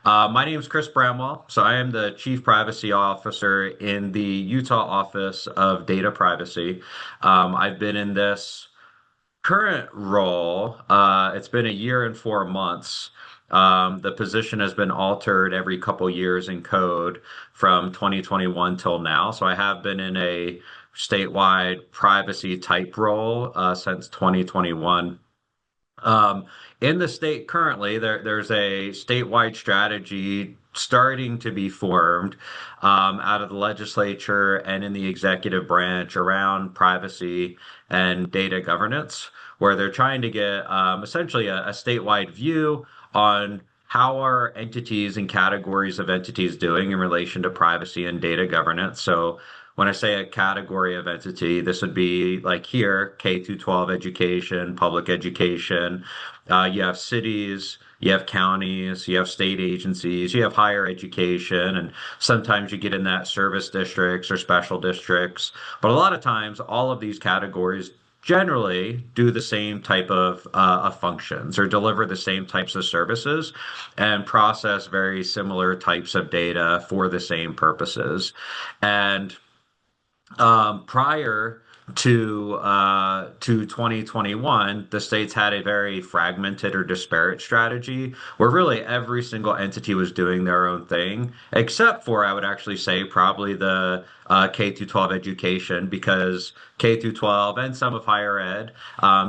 My name is Chris Bramwell. So I am the Chief Privacy Officer in the Utah Office of Data Privacy. I've been in this current role. It's been a year and 4 months. The position has been altered every couple years in code from 2021 till now. So I have been in a statewide privacy type role since 2021. Um, in the state currently, there's a statewide strategy starting to be formed out of the legislature and in the executive branch around privacy and data governance, where they're trying to get essentially a statewide view on how are entities and categories of entities doing in relation to privacy and data governance. So when I say a category of entity, this would be like here, K through 12 education, public education. You have cities, you have counties, you have state agencies, you have higher education, and sometimes you get in that service districts or special districts. But a lot of times, all of these categories generally do the same type of functions or deliver the same types of services and process very similar types of data for the same purposes. And prior to 2021, the states had a very fragmented or disparate strategy where really every single entity was doing their own thing, except for, I would actually say, probably the K through 12 education, because K through 12 and some of higher ed,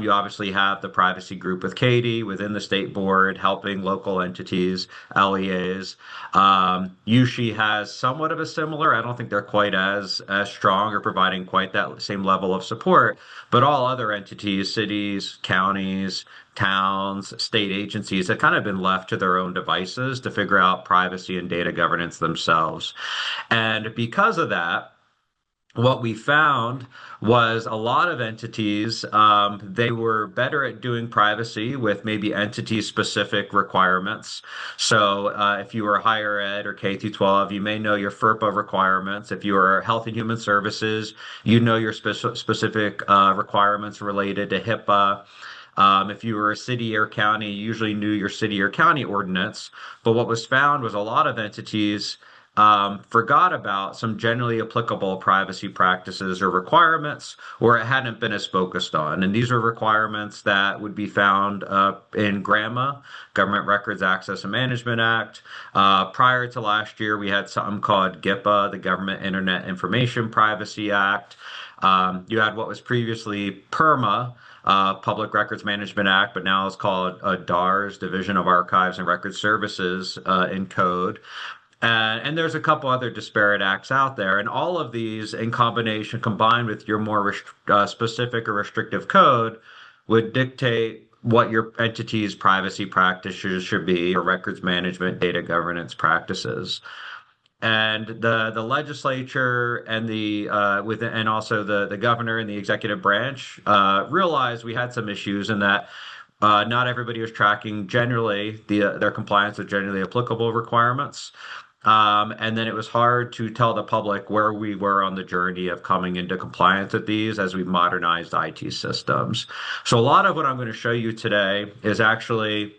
you obviously have the privacy group with Katie within the state board helping local entities, LEAs. USHE has somewhat of a similar. I don't think they're quite as strong or providing quite that same level of support, but all other entities, cities, counties, towns, state agencies have kind of been left to their own devices to figure out privacy and data governance themselves. And because of that, what we found was a lot of entities, they were better at doing privacy with maybe entity specific requirements. So if you were higher ed or K through 12, you may know your FERPA requirements. If you are Health and Human Services, you know your specific requirements related to HIPAA. If you were a city or county, you usually knew your city or county ordinance. But what was found was a lot of entities forgot about some generally applicable privacy practices or requirements, or it hadn't been as focused on. And these are requirements that would be found in GRAMA, Government Records Access and Management Act. Prior to last year, we had something called GIPA, the Government Internet Information Privacy Act. You had what was previously PIRMA, Public Records Management Act, but now it's called DARS, Division of Archives and Record Services in code. And there's a couple other disparate acts out there, and all of these in combination, combined with your more specific or restrictive code, would dictate what your entity's privacy practices should be, or records management, data governance practices. And the legislature and the and also the governor and the executive branch realized we had some issues in that not everybody was tracking generally their compliance with generally applicable requirements. And then it was hard to tell the public where we were on the journey of coming into compliance with these as we modernized IT systems. So a lot of what I'm going to show you today is actually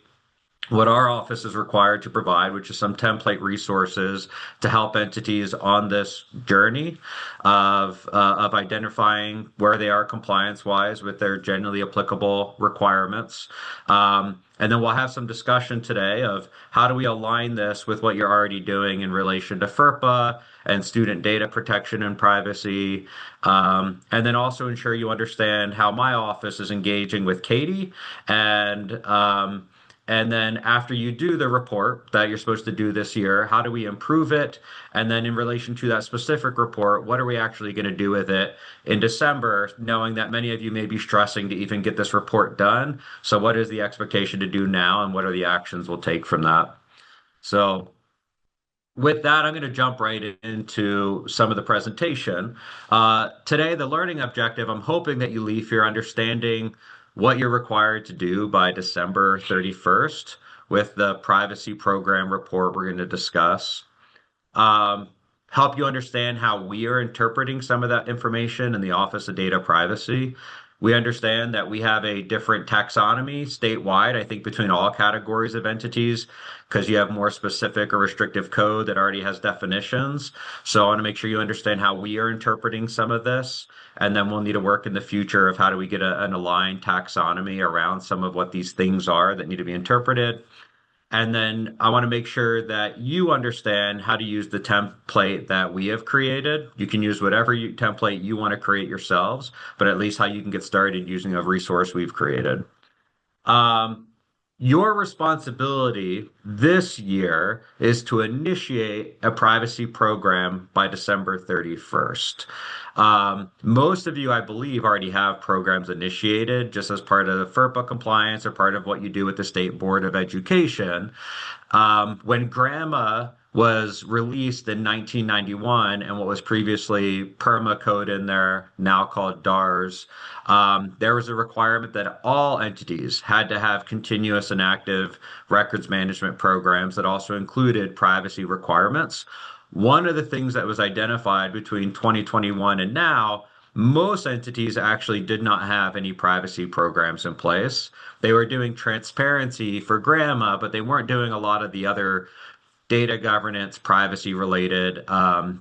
what our office is required to provide, which is some template resources to help entities on this journey of identifying where they are compliance wise with their generally applicable requirements. And then we'll have some discussion today of how do we align this with what you're already doing in relation to FERPA and student data protection and privacy. And then also ensure you understand how my office is engaging with Katie and then after you do the report that you're supposed to do this year, how do we improve it? And then in relation to that specific report, what are we actually going to do with it in December, knowing that many of you may be stressing to even get this report done? So what is the expectation to do now, and what are the actions we'll take from that? So with that, I'm going to jump right into some of the presentation. Today, the learning objective, I'm hoping that you leave here understanding what you're required to do by December 31st with the privacy program report we're going to discuss. Help you understand how we are interpreting some of that information in the Office of Data Privacy. We understand that we have a different taxonomy statewide, I think, between all categories of entities, because you have more specific or restrictive code that already has definitions. So I want to make sure you understand how we are interpreting some of this. And then we'll need to work in the future of how do we get an aligned taxonomy around some of what these things are that need to be interpreted. And then I want to make sure that you understand how to use the template that we have created. You can use whatever template you want to create yourselves, but at least how you can get started using a resource we've created. Um, your responsibility this year is to initiate a privacy program by December 31st. Most of you, I believe, already have programs initiated just as part of the FERPA compliance or part of what you do with the State Board of Education. When Grandma was released in 1991 and what was previously perma code in there, now called DARS, there was a requirement that all entities had to have continuous and active records management programs that also included privacy requirements. One of the things that was identified between 2021 and now, most entities actually did not have any privacy programs in place. They were doing transparency for grandma, but they weren't doing a lot of the other data governance, privacy related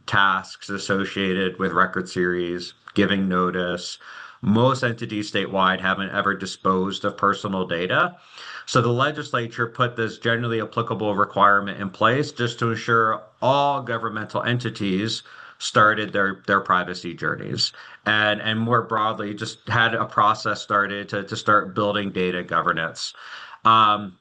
tasks associated with record series, giving notice. Most entities statewide haven't ever disposed of personal data. So the legislature put this generally applicable requirement in place just to ensure all governmental entities started their privacy journeys and more broadly just had a process started to start building data governance. Um,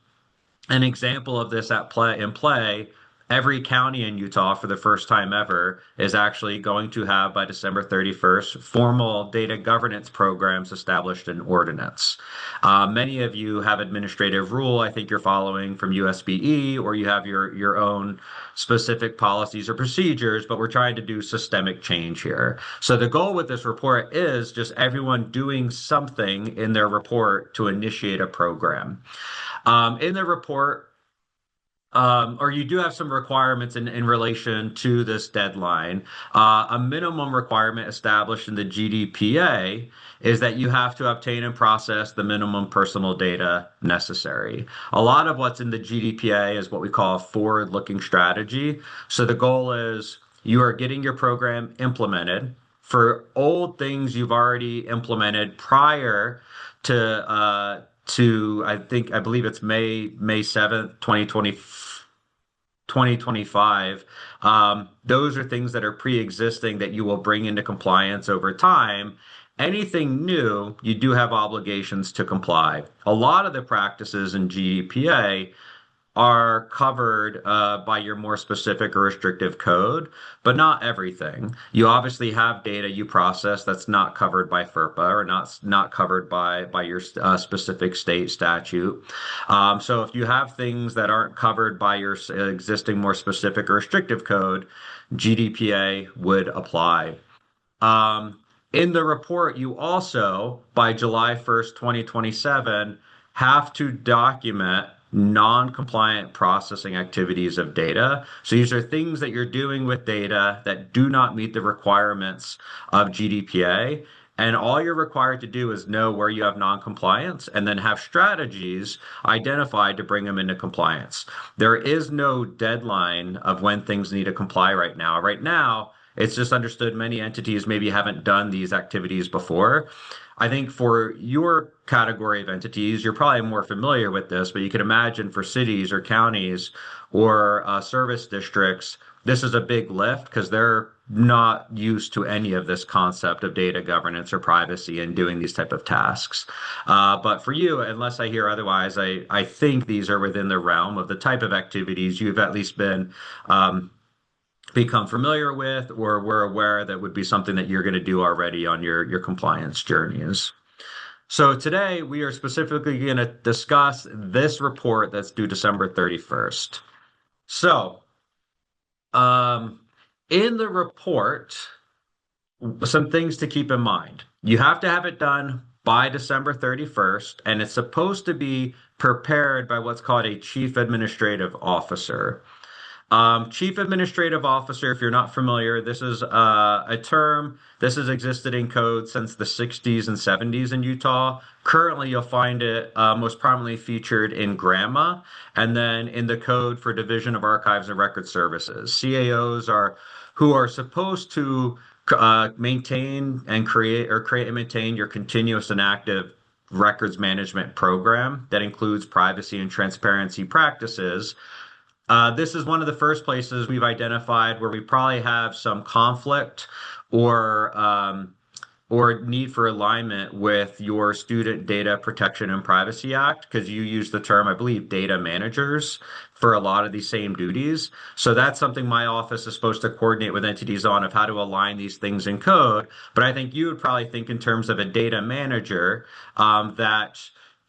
an example of this at play, every county in Utah for the first time ever is actually going to have by December 31st formal data governance programs established in ordinance. Many of you have administrative rule, I think you're following from USBE, or you have your own specific policies or procedures, but we're trying to do systemic change here. So the goal with this report is just everyone doing something in their report to initiate a program. In the report, or you do have some requirements in relation to this deadline. A minimum requirement established in the GDPA is that you have to obtain and process the minimum personal data necessary. A lot of what's in the GDPA is what we call a forward-looking strategy. So the goal is you are getting your program implemented for old things you've already implemented prior to I believe it's May 7th, 2025. Those are things that are pre-existing that you will bring into compliance over time. Anything new, you do have obligations to comply. A lot of the practices in GDPA are covered by your more specific or restrictive code, but not everything. You obviously have data you process that's not covered by FERPA or not covered by your specific state statute. So if you have things that aren't covered by your existing more specific or restrictive code, GDPA would apply. In the report, you also, by July 1st, 2027, have to document non-compliant processing activities of data. So these are things that you're doing with data that do not meet the requirements of GDPA. And all you're required to do is know where you have non-compliance and then have strategies identified to bring them into compliance. There is no deadline of when things need to comply right now. Right now, it's just understood many entities maybe haven't done these activities before. I think for your category of entities, you're probably more familiar with this, but you can imagine for cities or counties or service districts, this is a big lift because they're not used to any of this concept of data governance or privacy and doing these type of tasks. But for you, unless I hear otherwise, I think these are within the realm of the type of activities you've at least been become familiar with or were aware that would be something that you're going to do already on your compliance journeys. So today we are specifically going to discuss this report that's due December 31st. So in the report, some things to keep in mind. You have to have it done by December 31st, and it's supposed to be prepared by what's called a chief administrative officer. Chief Administrative Officer, if you're not familiar, this is a term. This has existed in code since the 60s and 70s in Utah. Currently, you'll find it most prominently featured in GRAMA and then in the Code for Division of Archives and Record Services. CAOs are who are supposed to maintain and create and maintain your continuous and active records management program that includes privacy and transparency practices. This is one of the first places we've identified where we probably have some conflict or or need for alignment with your Student Data Protection and Privacy Act, because you use the term, I believe, data managers for a lot of these same duties. So that's something my office is supposed to coordinate with entities on of how to align these things in code. But I think you would probably think in terms of a data manager that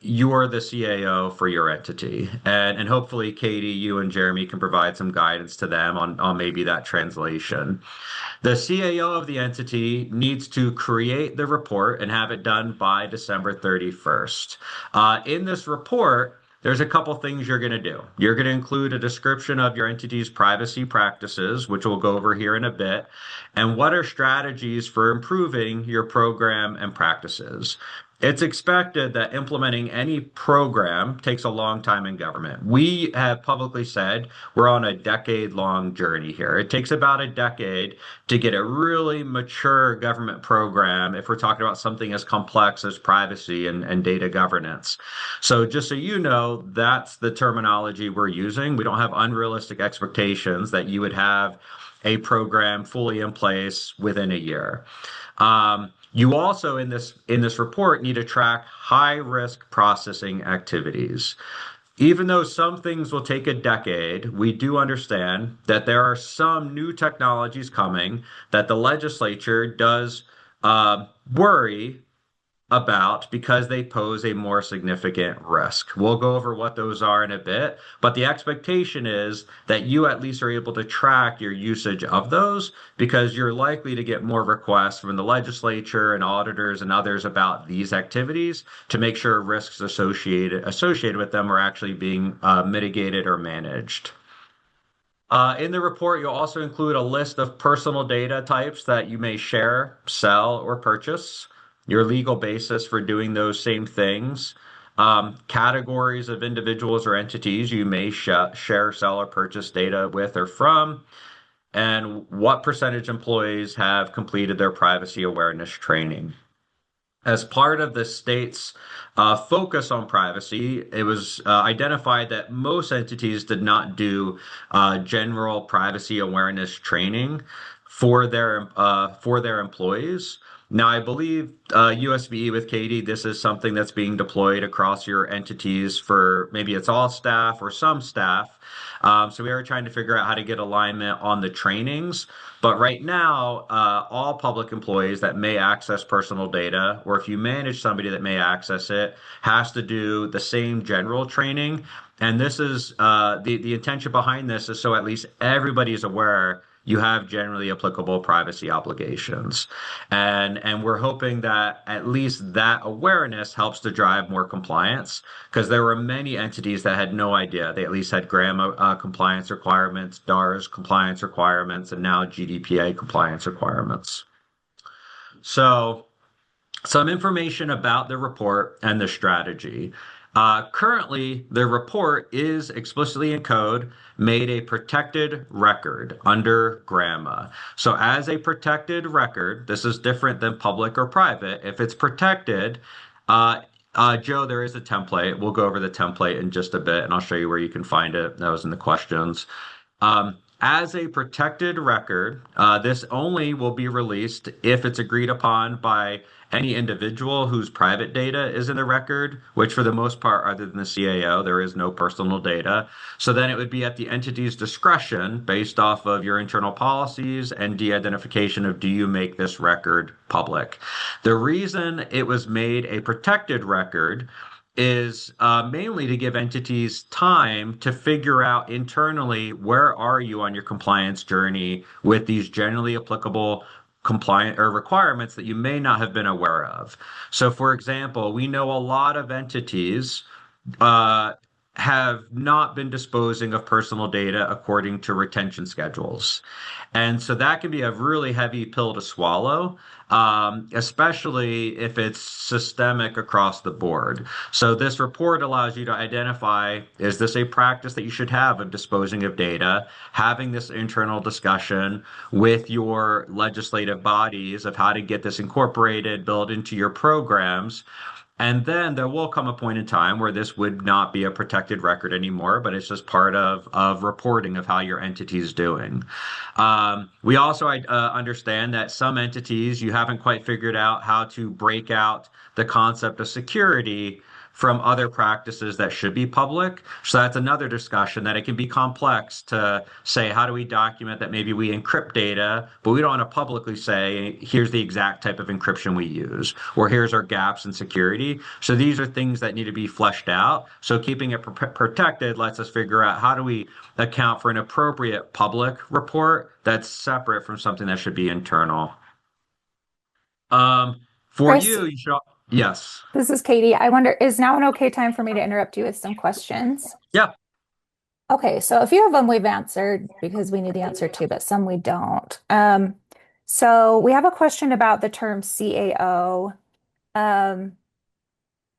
you're the CAO for your entity. And hopefully, Katie, you and Jeremy can provide some guidance to them on maybe that translation. The CAO of the entity needs to create the report and have it done by December 31st. In this report, there's a couple things you're going to do. You're going to include a description of your entity's privacy practices, which we'll go over here in a bit, and what are strategies for improving your program and practices. It's expected that implementing any program takes a long time in government. We have publicly said we're on a decade-long journey here. It takes about a decade to get a really mature government program if we're talking about something as complex as privacy and data governance. So just so you know, that's the terminology we're using. We don't have unrealistic expectations that you would have a program fully in place within a year. You also in this report need to track high risk processing activities. Even though some things will take a decade, we do understand that there are some new technologies coming that the legislature does worry about because they pose a more significant risk. We'll go over what those are in a bit, but the expectation is that you at least are able to track your usage of those because you're likely to get more requests from the legislature and auditors and others about these activities to make sure risks associated with them are actually being mitigated or managed. In the report, you'll also include a list of personal data types that you may share, sell, or purchase, your legal basis for doing those same things, categories of individuals or entities you may share, sell, or purchase data with or from, and what percentage employees have completed their privacy awareness training. As part of the state's focus on privacy, it was identified that most entities did not do general privacy awareness training for their employees. Now, I believe USBE with Katie, this is something that's being deployed across your entities for maybe it's all staff or some staff. So we are trying to figure out how to get alignment on the trainings. But right now, all public employees that may access personal data, or if you manage somebody that may access it, has to do the same general training. And this is the intention behind this is so at least everybody is aware you have generally applicable privacy obligations. And we're hoping that at least that awareness helps to drive more compliance because there were many entities that had no idea. They at least had GRAMA compliance requirements, DARS compliance requirements, and now GDPR compliance requirements. So some information about the report and the strategy. Currently, the report is explicitly in code made a protected record under GRAMA. So as a protected record, this is different than public or private. If it's protected, Joe, there is a template. We'll go over the template in just a bit, and I'll show you where you can find it. That was in the questions. As a protected record, this only will be released if it's agreed upon by any individual whose private data is in the record, which for the most part, other than the CAO, there is no personal data. So then it would be at the entity's discretion based off of your internal policies and de-identification of do you make this record public. The reason it was made a protected record is mainly to give entities time to figure out internally where are you on your compliance journey with these generally applicable compliant or requirements that you may not have been aware of. So, for example, we know a lot of entities have not been disposing of personal data according to retention schedules. And so that can be a really heavy pill to swallow, especially if it's systemic across the board. So this report allows you to identify, is this a practice that you should have of disposing of data, having this internal discussion with your legislative bodies of how to get this incorporated, built into your programs. And then there will come a point in time where this would not be a protected record anymore, but it's just part of reporting of how your entity is doing. We also understand that some entities, you haven't quite figured out how to break out the concept of security from other practices that should be public. So that's another discussion that it can be complex to say, how do we document that maybe we encrypt data, but we don't want to publicly say, here's the exact type of encryption we use, or here's our gaps in security. So these are things that need to be fleshed out. So keeping it protected lets us figure out how do we account for an appropriate public report that's separate from something that should be internal. For Chris, you, you should, yes. this is Katie. I wonder, is now an okay time for me to interrupt you with some questions? Yeah. Okay, so a few of them we've answered because we knew the answer to, but some we don't. So we have a question about the term CAO, um,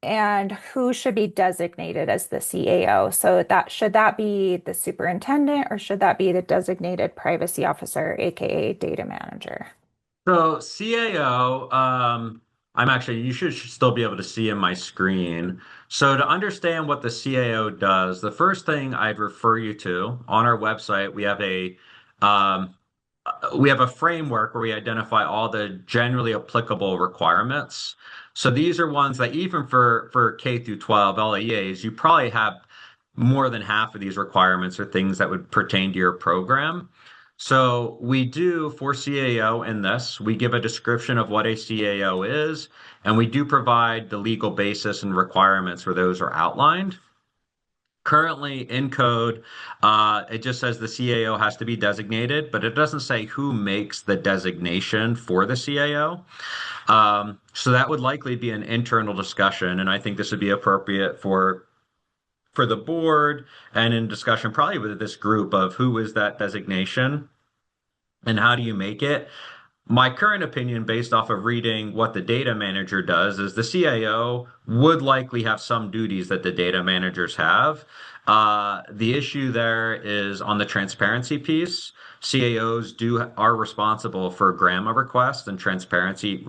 and who should be designated as the CAO. So that should that be the superintendent or should that be the designated privacy officer, aka data manager? So CAO, I'm actually, you should still be able to see in my screen. So to understand what the CAO does, the first thing I'd refer you to on our website, um, we have a framework where we identify all the generally applicable requirements. So these are ones that even for K through 12 LEAs, you probably have more than half of these requirements are things that would pertain to your program. So we do for CAO in this, we give a description of what a CAO is, and we do provide the legal basis and requirements where those are outlined. Currently in code, it just says the CAO has to be designated, but it doesn't say who makes the designation for the CAO. So that would likely be an internal discussion, and I think this would be appropriate for the board and in discussion probably with this group of who is that designation and how do you make it. My current opinion, based off of reading what the data manager does, is the CIO would likely have some duties that the data managers have. The issue there is on the transparency piece. CAOs are responsible for GRAMA requests and transparency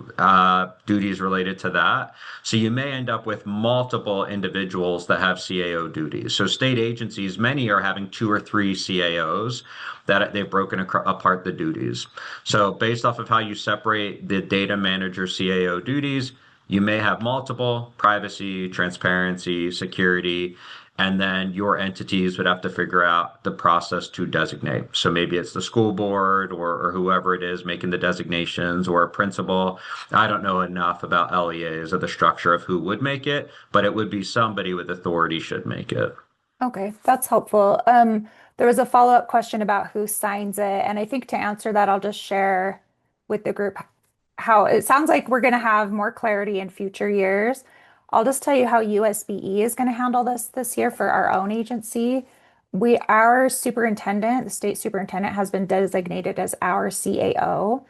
duties related to that. So you may end up with multiple individuals that have CAO duties. So state agencies, many are having two or three CAOs that they've broken apart the duties. So based off of how you separate the data manager CAO duties, you may have multiple privacy, transparency, security, and then your entities would have to figure out the process to designate. So maybe it's the school board or whoever it is making the designations or a principal. I don't know enough about LEAs or the structure of who would make it, but it would be somebody with authority should make it. Okay, that's helpful. There was a follow-up question about who signs it, and I think to answer that, I'll just share with the group how it sounds like we're going to have more clarity in future years. I'll just tell you how USBE is going to handle this year for our own agency. Our superintendent, the state superintendent, has been designated as our CAO.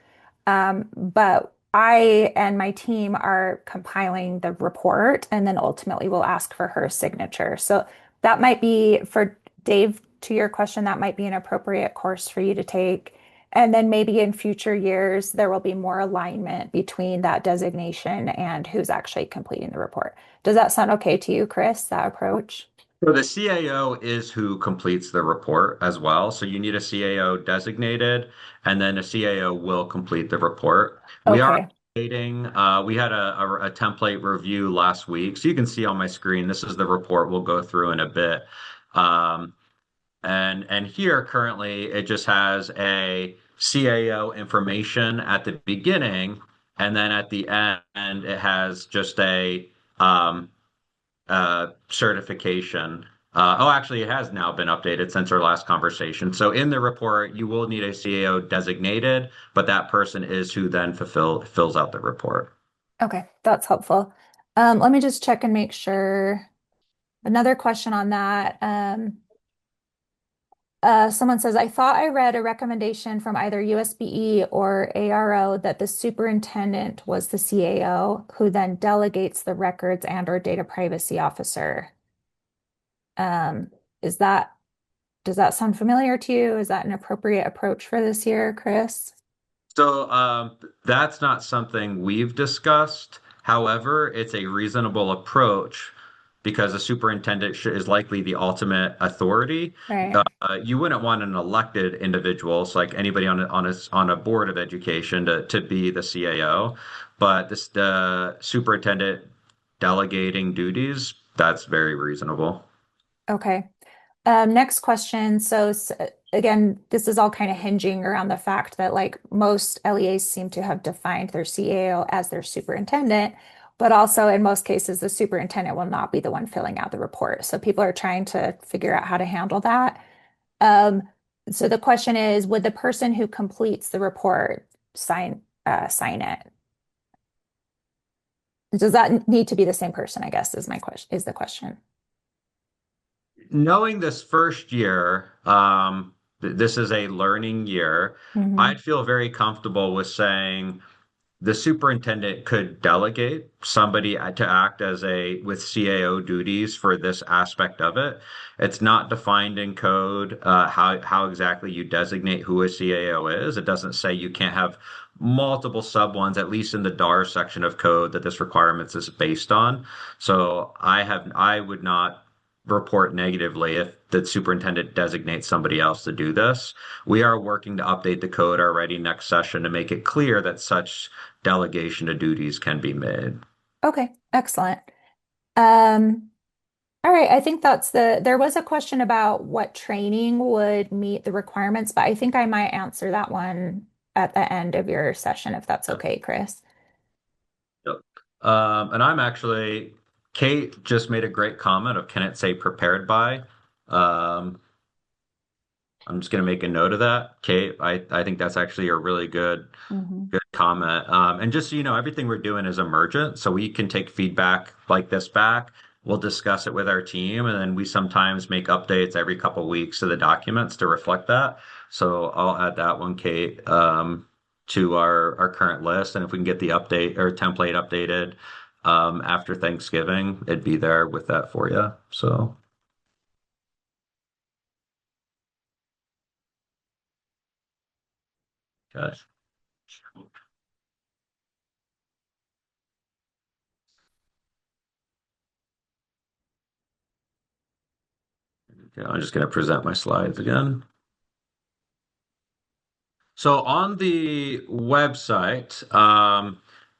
But I and my team are compiling the report, and then ultimately we'll ask for her signature. So that might be for Dave, to your question, that might be an appropriate course for you to take. And then maybe in future years, there will be more alignment between that designation and who's actually completing the report. Does that sound okay to you, Chris, that approach? So the CAO is who completes the report as well. So you need a CAO designated, and then a CAO will complete the report. We are Okay. waiting. We had a template review last week, so you can see on my screen. This is the report we'll go through in a bit. Um, and here currently it just has a CAO information at the beginning, and then at the end it has just a um, certification. Actually, it has now been updated since our last conversation. So in the report, you will need a CAO designated, but that person is who then fills out the report. Okay, that's helpful. Let me just check and make sure. Another question on that. Someone says, I thought I read a recommendation from either USBE or ARO that the superintendent was the CAO who then delegates the records and or data privacy officer. Um, is that, does that sound familiar to you? Is that an appropriate approach for this year, Chris? So that's not something we've discussed. However, it's a reasonable approach because the superintendent is likely the ultimate authority. Right. You wouldn't want an elected individual, so like anybody on a board of education, to be the CAO, but the superintendent delegating duties, that's very reasonable. Okay. Next question. Again, this is all kind of hinging around the fact that like most LEAs seem to have defined their CAO as their superintendent, but also in most cases, the superintendent will not be the one filling out the report. So people are trying to figure out how to handle that. Um, so the question is, would the person who completes the report sign it? Does that need to be the same person, I guess, is my question, is the question. Knowing this first year, this is a learning year, Hmm. I'd feel very comfortable with saying the superintendent could delegate somebody to act as a with CAO duties for this aspect of it. It's not defined in code how exactly you designate who a CAO is. It doesn't say you can't have multiple sub ones, at least in the DAR section of code that this requirements is based on. So I would not report negatively if the superintendent designates somebody else to do this. We are working to update the code already next session to make it clear that such delegation of duties can be made. Okay, excellent. Um, all right, I think there was a question about what training would meet the requirements, but I think I might answer that one at the end of your session if that's Yep. okay, Chris. Yep. And I'm actually, Kate just made a great comment of can it say prepared by? Um, I'm just going to make a note of that. Kate, I think that's actually a really Hmm. good comment. And just so you know, everything we're doing is emergent, so we can take feedback like this back. We'll discuss it with our team, and then we sometimes make updates every couple weeks to the documents to reflect that. So I'll add that one, Kate, to our current list, and if we can get the update or template updated after Thanksgiving, it'd be there with that for you. So, gosh, okay, I'm just going to present my slides again. So on the website,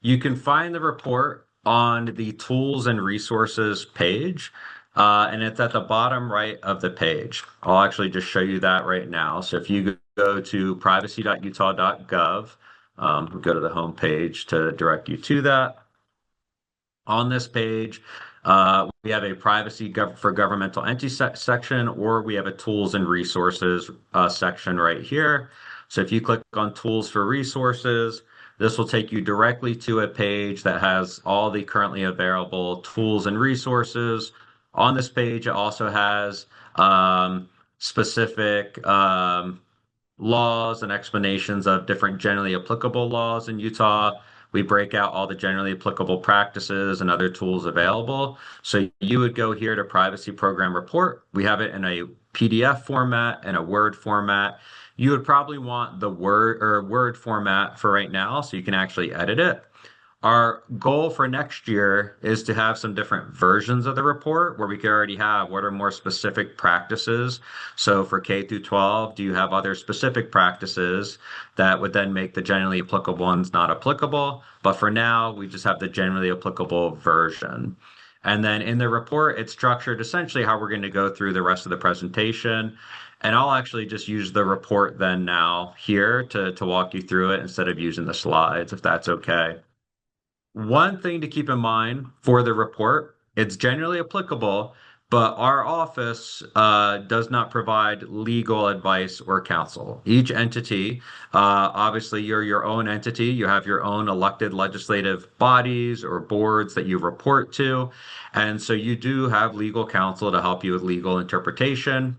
you can find the report on the tools and resources page, and it's at the bottom right of the page. I'll actually just show you that right now. So if you go to privacy.utah.gov, go to the home page to direct you to that. On this page, we have a for governmental entity section, or we have a tools and resources section right here. So if you click on tools for resources, this will take you directly to a page that has all the currently available tools and resources. On this page, it also has specific laws and explanations of different generally applicable laws in Utah. We break out all the generally applicable practices and other tools available. So you would go here to Privacy Program Report. We have it in a PDF format and a Word format. You would probably want the Word format for right now so you can actually edit it. Our goal for next year is to have some different versions of the report where we could already have what are more specific practices. So for K through 12, do you have other specific practices that would then make the generally applicable ones not applicable? But for now, we just have the generally applicable version. And then in the report, it's structured essentially how we're going to go through the rest of the presentation. And I'll actually just use the report then now here to walk you through it instead of using the slides, if that's okay. One thing to keep in mind for the report, it's generally applicable, but our office does not provide legal advice or counsel. Each entity, obviously, you're your own entity. You have your own elected legislative bodies or boards that you report to. And so you do have legal counsel to help you with legal interpretation.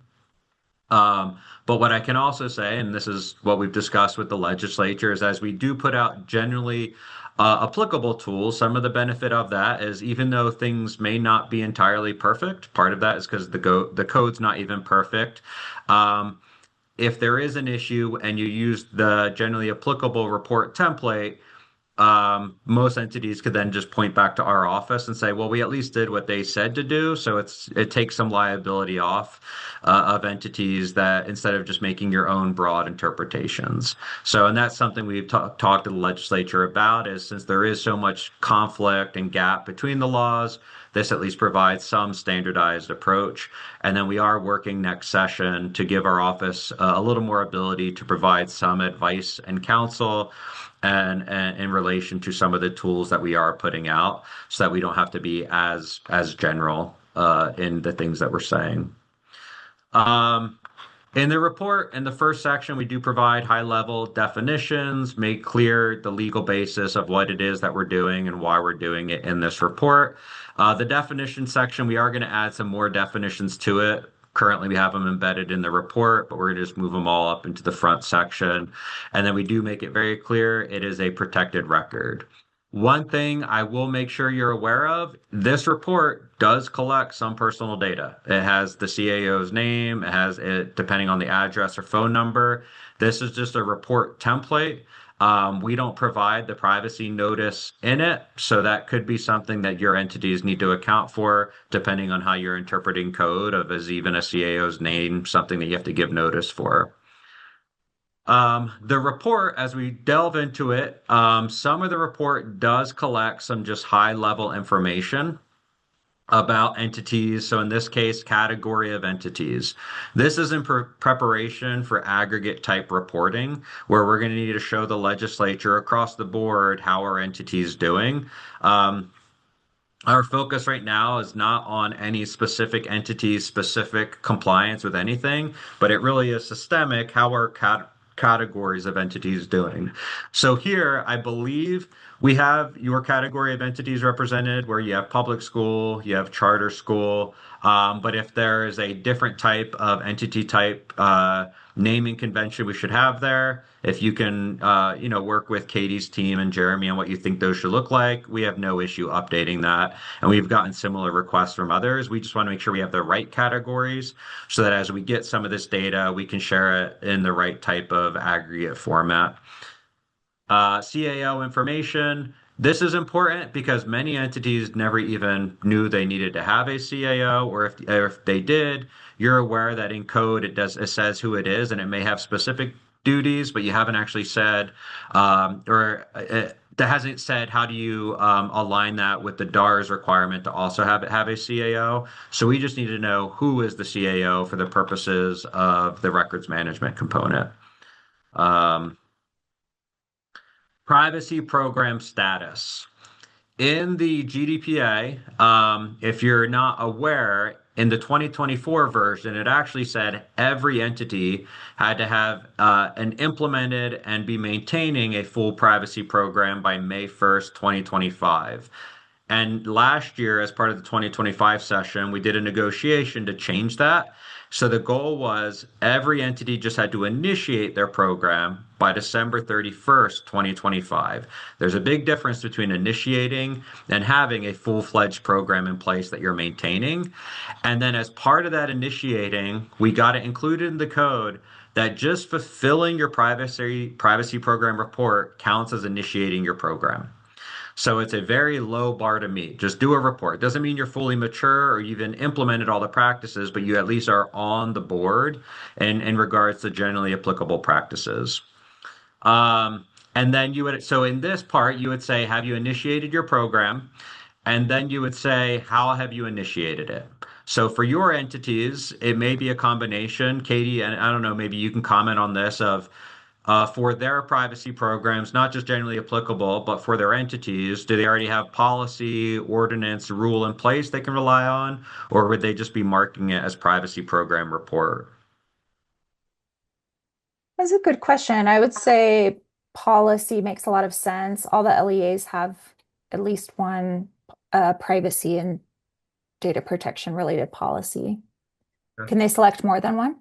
But what I can also say, and this is what we've discussed with the legislature, is as we do put out generally applicable tools, some of the benefit of that is even though things may not be entirely perfect, part of that is because the code's not even perfect. Um, if there is an issue and you use the generally applicable report template, most entities could then just point back to our office and say, well, we at least did what they said to do. So it takes some liability off of entities that instead of just making your own broad interpretations. So, and that's something we've talked to the legislature about is since there is so much conflict and gap between the laws, this at least provides some standardized approach. And then we are working next session to give our office a little more ability to provide some advice and counsel and in relation to some of the tools that we are putting out so that we don't have to be as general in the things that we're saying. Um, in the report, in the first section, we do provide high-level definitions, make clear the legal basis of what it is that we're doing and why we're doing it in this report. The definition section, we are going to add some more definitions to it. Currently, we have them embedded in the report, but we're going to just move them all up into the front section. And then we do make it very clear it is a protected record. One thing I will make sure you're aware of, this report does collect some personal data. It has the CAO's name, it has it depending on the address or phone number. This is just a report template. We don't provide the privacy notice in it, so that could be something that your entities need to account for, depending on how you're interpreting code of is even a CAO's name something that you have to give notice for. The report, as we delve into it, some of the report does collect some just high level information about entities. So in this case, category of entities. This is in preparation for aggregate type reporting, where we're going to need to show the legislature across the board how our entity is doing. Our focus right now is not on any specific entity's specific compliance with anything, but it really is systemic how our categories of entities doing. So here, I believe we have your category of entities represented where you have public school, you have charter school, but if there is a different type of entity type naming convention we should have there, if you can, work with Katie's team and Jeremy on what you think those should look like, we have no issue updating that. And we've gotten similar requests from others. We just want to make sure we have the right categories so that as we get some of this data, we can share it in the right type of aggregate format. CAO information. This is important because many entities never even knew they needed to have a CAO, or if they did, you're aware that in code it says who it is, and it may have specific duties, but you haven't actually said that hasn't said how do you align that with the DARS requirement to also have a CAO. So we just need to know who is the CAO for the purposes of the records management component. Um, Privacy program status. In the GDPA, if you're not aware, in the 2024 version, it actually said every entity had to have an implemented and be maintaining a full privacy program by May 1st, 2025. And last year, as part of the 2025 session, we did a negotiation to change that. So the goal was every entity just had to initiate their program by December 31st, 2025. There's a big difference between initiating and having a full-fledged program in place that you're maintaining. And then as part of that initiating, we got it included in the code that just fulfilling your privacy program report counts as initiating your program. So it's a very low bar to meet. Just do a report. Doesn't mean you're fully mature or you've implemented all the practices, but you at least are on the board in regards to generally applicable practices. And then so in this part, you would say, have you initiated your program? And then you would say, how have you initiated it? So for your entities, it may be a combination. Katie, and I don't know, maybe you can comment on this of for their privacy programs, not just generally applicable, but for their entities? Do they already have policy, ordinance, rule in place they can rely on, or would they just be marking it as privacy program report? That's a good question. I would say policy makes a lot of sense. All the LEAs have at least one privacy and data protection related policy. Can they select more than one?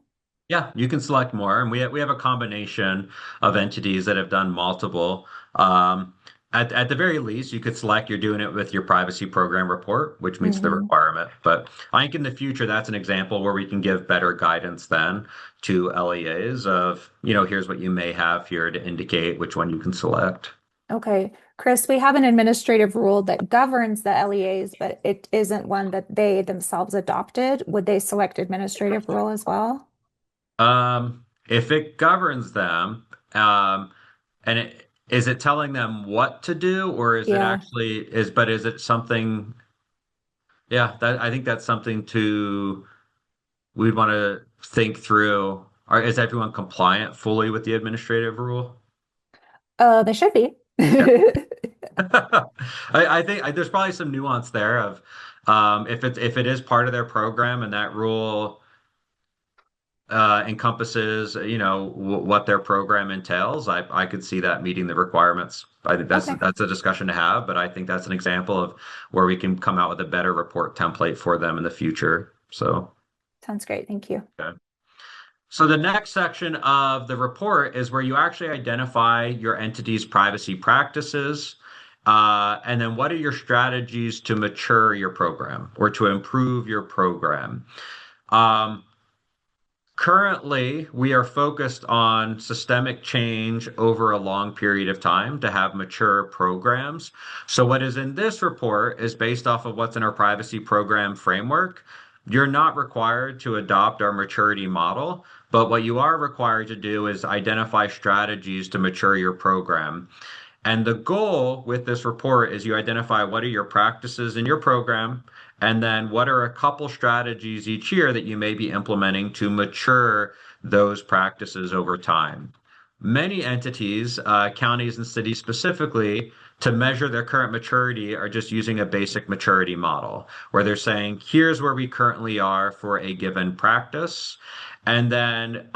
Yeah, you can select more, and we have a combination of entities that have done multiple. Um, at the very least, you could select you're doing it with your privacy program report, which meets the Hmm. requirement. But I think in the future, that's an example where we can give better guidance then to LEAs of, here's what you may have here to indicate which one you can select. Okay. Chris, we have an administrative rule that governs the LEAs, but it isn't one that they themselves adopted. Would they select administrative rule as well? If it governs them, and is it telling them what to do, or is it Yeah. actually but is it something? Yeah, I think that's something we'd want to think through. Is everyone compliant fully with the administrative rule? They should be. Yeah. I think there's probably some nuance there of if it is part of their program and that rule encompasses, what their program entails. I could see that meeting the requirements. I think that's Okay. that's a discussion to have, but I think that's an example of where we can come out with a better report template for them in the future. So. Sounds great. Thank you. Okay. So the next section of the report is where you actually identify your entity's privacy practices, and then what are your strategies to mature your program or to improve your program. Um, Currently, we are focused on systemic change over a long period of time to have mature programs. So, what is in this report is based off of what's in our privacy program framework. You're not required to adopt our maturity model, but what you are required to do is identify strategies to mature your program. And the goal with this report is you identify what are your practices in your program, and then what are a couple strategies each year that you may be implementing to mature those practices over time. Many entities, counties and cities specifically, to measure their current maturity are just using a basic maturity model where they're saying, here's where we currently are for a given practice. And then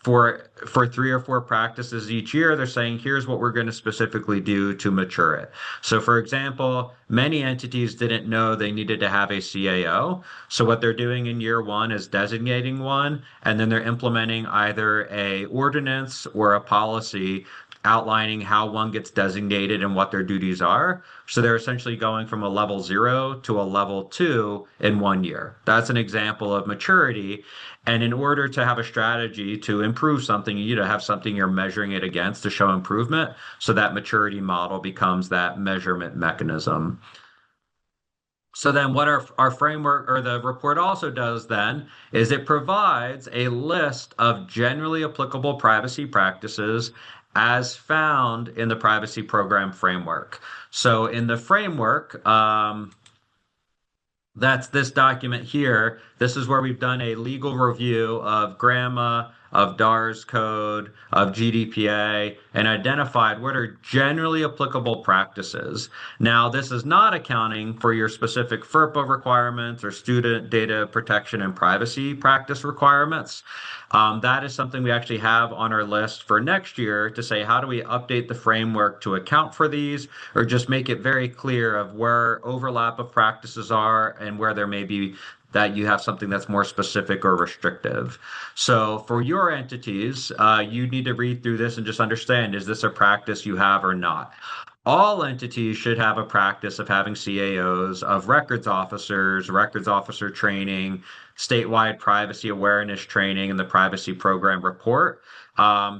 for 3 or 4 practices each year, they're saying, here's what we're going to specifically do to mature it. So, for example, many entities didn't know they needed to have a CAO. So, what they're doing in year one is designating one, and then they're implementing either a ordinance or a policy outlining how one gets designated and what their duties are. So they're essentially going from a level 0 to a level 2 in 1 year. That's an example of maturity. And in order to have a strategy to improve something, you need to have something you're measuring it against to show improvement. So that maturity model becomes that measurement mechanism. So then what our framework or the report also does then is it provides a list of generally applicable privacy practices as found in the privacy program framework. So in the framework, that's this document here. This is where we've done a legal review of GRAMA, of DARS code, of GDPA, and identified what are generally applicable practices. Now, this is not accounting for your specific FERPA requirements or student data protection and privacy practice requirements. That is something we actually have on our list for next year to say, how do we update the framework to account for these, or just make it very clear of where overlap of practices are and where there may be that you have something that's more specific or restrictive. So for your entities, you need to read through this and just understand, is this a practice you have or not? All entities should have a practice of having CAOs, of records officers, records officer training, statewide privacy awareness training, and the privacy program report.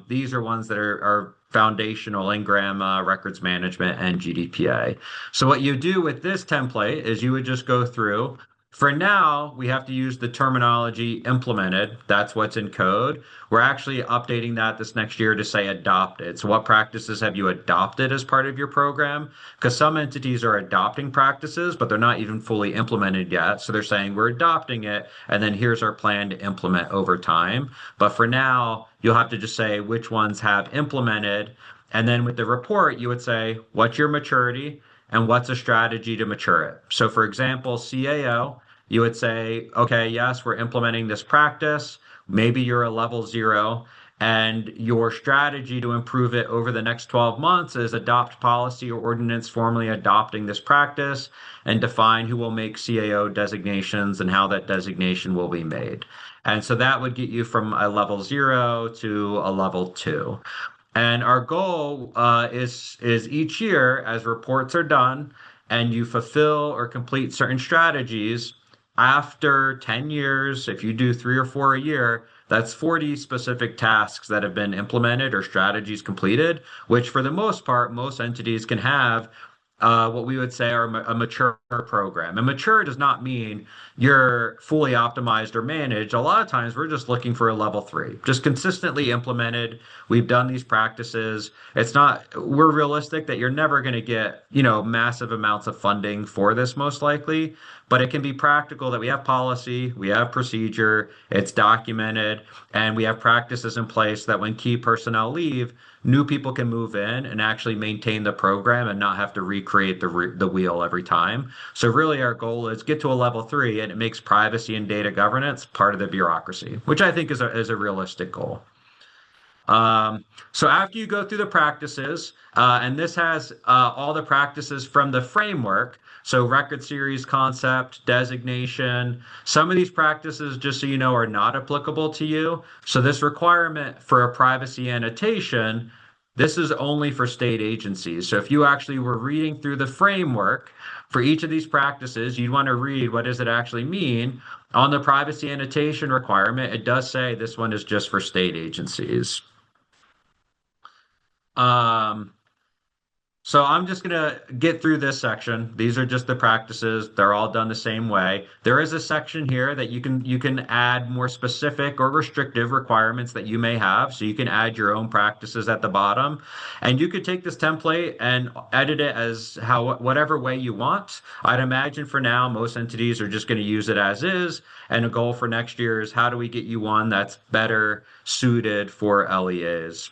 These are ones that are foundational in GRAMA, records management, and GDPA. So what you do with this template is you would just go through. For now, we have to use the terminology implemented. That's what's in code. We're actually updating that this next year to say adopted. So, what practices have you adopted as part of your program? Because some entities are adopting practices, but they're not even fully implemented yet. So, they're saying we're adopting it, and then here's our plan to implement over time. But for now, you'll have to just say which ones have implemented. And then with the report, you would say, what's your maturity? And what's a strategy to mature it? So, for example, CAO, you would say, okay, yes, we're implementing this practice. Maybe you're a level zero, and your strategy to improve it over the next 12 months is adopt policy or ordinance formally adopting this practice and define who will make CAO designations and how that designation will be made. And so that would get you from a level zero to a level two. And our goal is each year, as reports are done, and you fulfill or complete certain strategies, after 10 years, if you do 3 or 4 a year, that's 40 specific tasks that have been implemented or strategies completed, which for the most part, most entities can have what we would say are a mature program. And mature does not mean you're fully optimized or managed. A lot of times we're just looking for a level three, just consistently implemented. We've done these practices. It's not, we're realistic that you're never going to get, massive amounts of funding for this most likely, but it can be practical that we have policy, we have procedure, it's documented, and we have practices in place that when key personnel leave, new people can move in and actually maintain the program and not have to recreate the wheel every time. So really our goal is get to a level three and it makes privacy and data governance part of the bureaucracy, which I think is a realistic goal. So after you go through the practices, and this has all the practices from the framework, so record series concept, designation, some of these practices, just so you know, are not applicable to you. So this requirement for a privacy annotation, this is only for state agencies. So if you actually were reading through the framework for each of these practices, you'd want to read what does it actually mean. On the privacy annotation requirement, it does say this one is just for state agencies. Um, so I'm just gonna get through this section. These are just the practices. They're all done the same way. There is a section here that you can add more specific or restrictive requirements that you may have. So you can add your own practices at the bottom. And you could take this template and edit it as how whatever way you want. I'd imagine for now most entities are just going to use it as is. And a goal for next year is how do we get you one that's better suited for LEAs?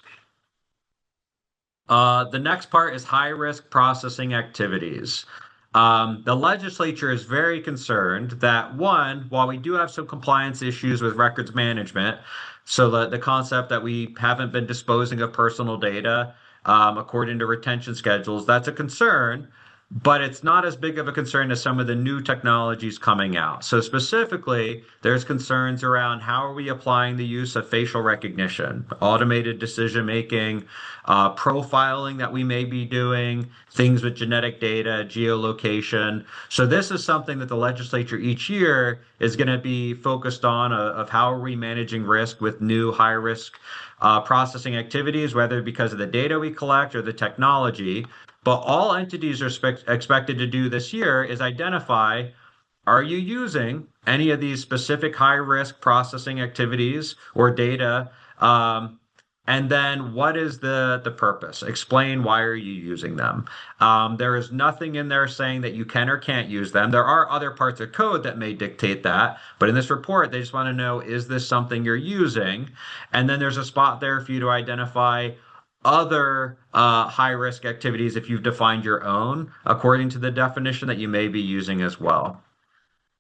The next part is high risk processing activities. The legislature is very concerned that one, while we do have some compliance issues with records management, so the concept that we haven't been disposing of personal data according to retention schedules, that's a concern, but it's not as big of a concern as some of the new technologies coming out. So specifically, there's concerns around how are we applying the use of facial recognition, automated decision making, profiling that we may be doing, things with genetic data, geolocation. So this is something that the legislature each year is going to be focused on of how are we managing risk with new high risk processing activities, whether because of the data we collect or the technology. But all entities are expected to do this year is identify, are you using any of these specific high risk processing activities or data? And then what is the purpose? Explain why are you using them? There is nothing in there saying that you can or can't use them. There are other parts of code that may dictate that, but in this report, they just want to know, is this something you're using? And then there's a spot there for you to identify other high risk activities if you've defined your own according to the definition that you may be using as well.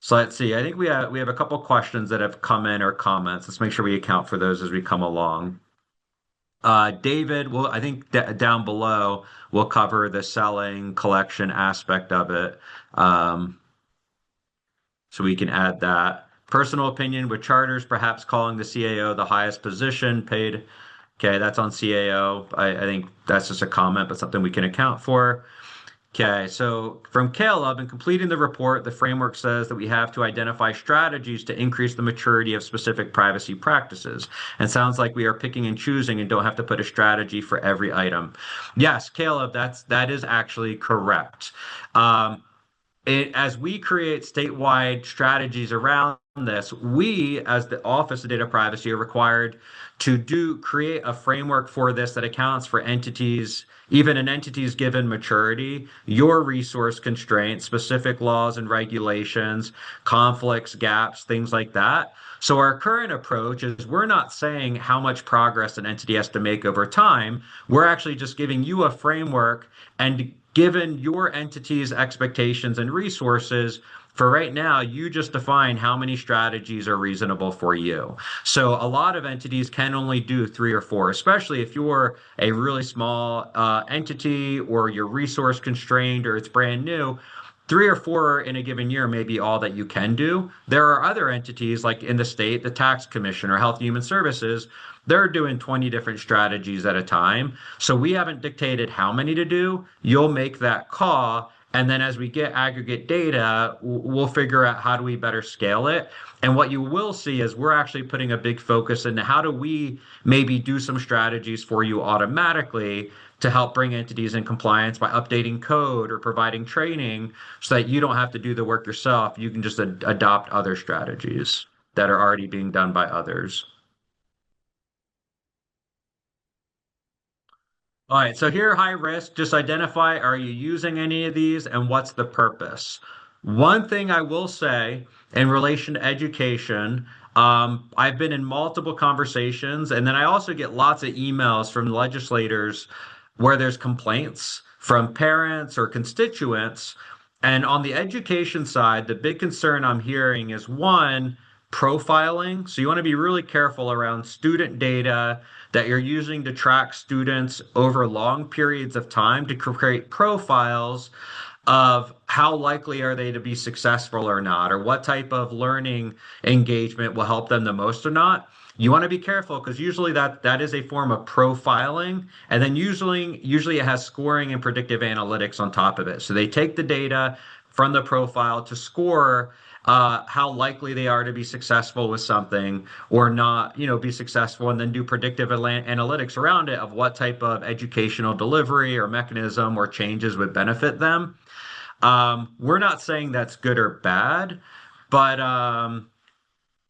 So let's see. I think we have a couple questions that have come in or comments. Let's make sure we account for those as we come along. David, well, I think down below we'll cover the selling collection aspect of it. So we can add that. Personal opinion with charters, perhaps calling the CAO the highest position paid. Okay, that's on CAO. I think that's just a comment, but something we can account for. Okay, so from Caleb, in completing the report, the framework says that we have to identify strategies to increase the maturity of specific privacy practices. And sounds like we are picking and choosing and don't have to put a strategy for every item. Yes, Caleb, that is actually correct. as we create statewide strategies around this, we, as the Office of Data Privacy, are required to create a framework for this that accounts for entities, even an entity's given maturity, your resource constraints, specific laws and regulations, conflicts, gaps, things like that. So our current approach is we're not saying how much progress an entity has to make over time. We're actually just giving you a framework and given your entity's expectations and resources, for right now, you just define how many strategies are reasonable for you. So a lot of entities can only do three or four, especially if you're a really small entity or you're resource constrained or it's brand new. Three or four in a given year may be all that you can do. There are other entities like in the state, the tax commission or health and human services, they're doing 20 different strategies at a time. So we haven't dictated how many to do. You'll make that call. And then as we get aggregate data, we'll figure out how do we better scale it. And what you will see is we're actually putting a big focus into how do we maybe do some strategies for you automatically to help bring entities in compliance by updating code or providing training so that you don't have to do the work yourself. You can just adopt other strategies that are already being done by others. All right, so here, high risk, just identify, are you using any of these and what's the purpose? One thing I will say in relation to education, I've been in multiple conversations, and then I also get lots of emails from legislators where there's complaints from parents or constituents. And on the education side, the big concern I'm hearing is one, profiling. So you want to be really careful around student data that you're using to track students over long periods of time to create profiles of how likely are they to be successful or not, or what type of learning engagement will help them the most or not. You want to be careful because usually that is a form of profiling, and then usually it has scoring and predictive analytics on top of it. So they take the data from the profile to score how likely they are to be successful with something or not, be successful, and then do predictive analytics around it of what type of educational delivery or mechanism or changes would benefit them. We're not saying that's good or bad, but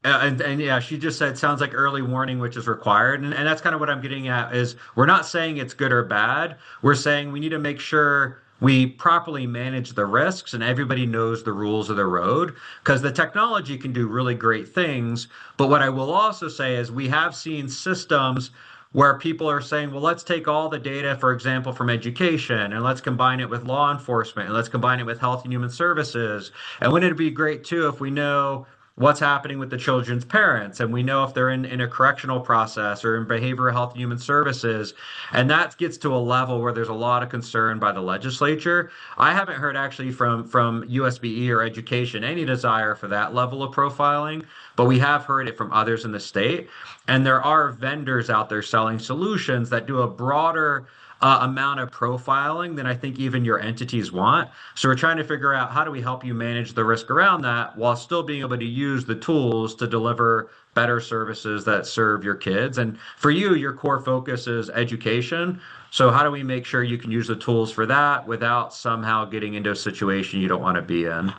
and yeah, she just said sounds like early warning, which is required. And that's kind of what I'm getting at is we're not saying it's good or bad. We're saying we need to make sure we properly manage the risks and everybody knows the rules of the road because the technology can do really great things. But what I will also say is we have seen systems where people are saying, well, let's take all the data, for example, from education and let's combine it with law enforcement and let's combine it with health and human services. And wouldn't it be great too if we know what's happening with the children's parents and we know if they're in a correctional process or in behavioral health and human services, and that gets to a level where there's a lot of concern by the legislature. I haven't heard actually from USBE or education any desire for that level of profiling, but we have heard it from others in the state, and there are vendors out there selling solutions that do a broader amount of profiling than I think even your entities want. So we're trying to figure out how do we help you manage the risk around that while still being able to use the tools to deliver better services that serve your kids. And for you, your core focus is education. So how do we make sure you can use the tools for that without somehow getting into a situation you don't want to be in?